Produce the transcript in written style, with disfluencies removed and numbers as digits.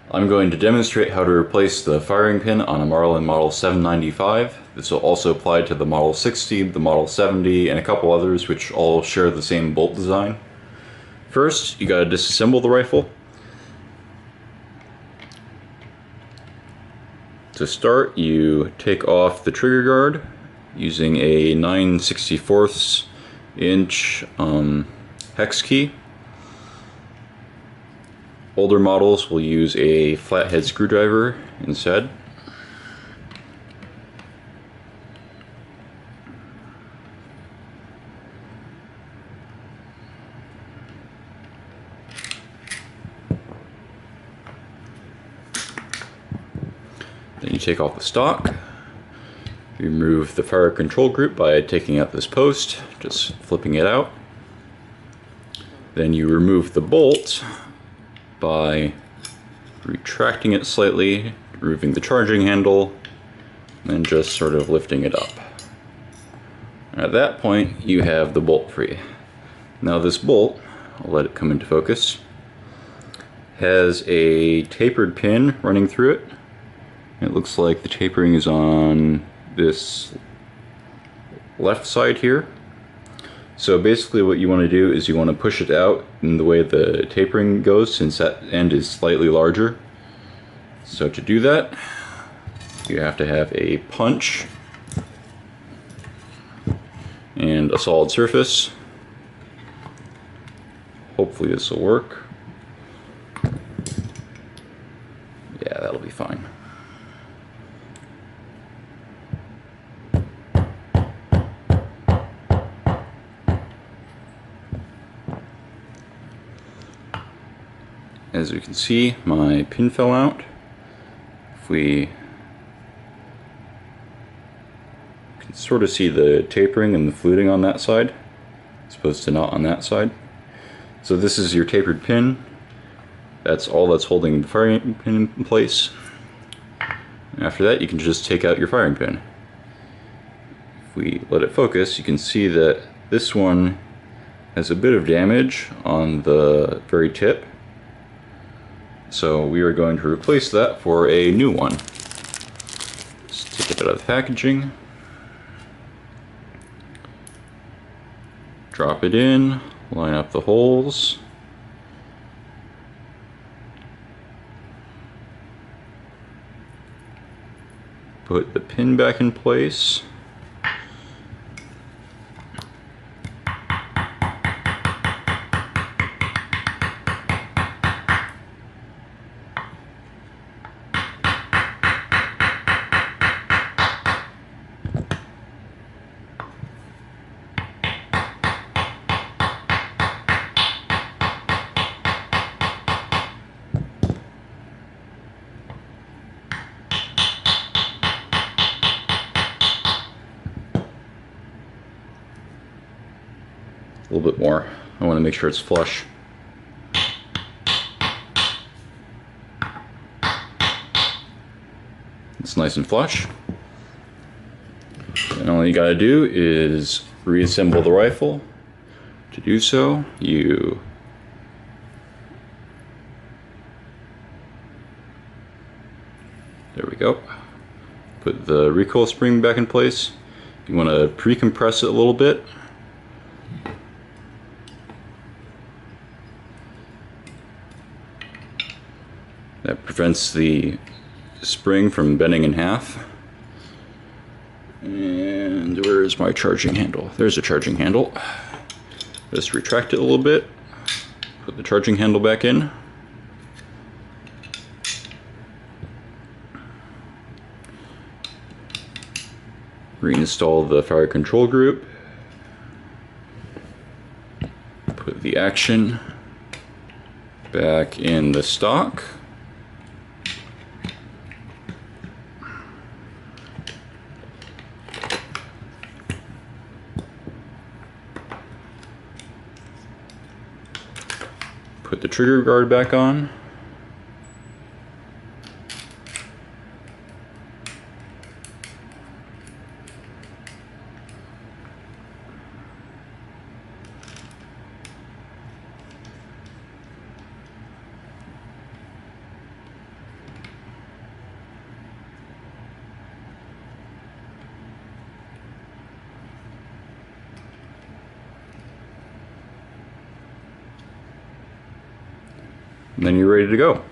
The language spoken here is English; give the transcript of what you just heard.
I'm going to demonstrate how to replace the firing pin on a Marlin Model 795. This will also apply to the Model 60, the Model 70, and a couple others which all share the same bolt design. First, you gotta disassemble the rifle. To start, you take off the trigger guard using a 9/64 inch hex key. Older models will use a flathead screwdriver instead. Then you take off the stock. You remove the fire control group by taking out this post, just flipping it out. Then you remove the bolt by retracting it slightly, removing the charging handle, and just sort of lifting it up. At that point, you have the bolt free. Now this bolt, I'll let it come into focus, has a tapered pin running through it. It looks like the tapering is on this left side here. So basically what you want to do is you want to push it out in the way the tapering goes, since that end is slightly larger. So to do that, you have to have a punch and a solid surface. Hopefully this will work. Yeah, that'll be fine. As you can see, my pin fell out. If we can sort of see the tapering and the fluting on that side, as opposed to not on that side. So this is your tapered pin. That's all that's holding the firing pin in place. After that, you can just take out your firing pin. If we let it focus, you can see that this one has a bit of damage on the very tip. So we are going to replace that for a new one. Just take it out of the packaging. Drop it in, line up the holes. Put the pin back in place. A little bit more. I want to make sure it's flush. It's nice and flush. And all you gotta do is reassemble the rifle. To do so, there we go. Put the recoil spring back in place. You want to pre-compress it a little bit. That prevents the spring from bending in half. And where is my charging handle? There's a charging handle. Just retract it a little bit. Put the charging handle back in. Reinstall the fire control group. Put the action back in the stock. Put the trigger guard back on. and then you're ready to go.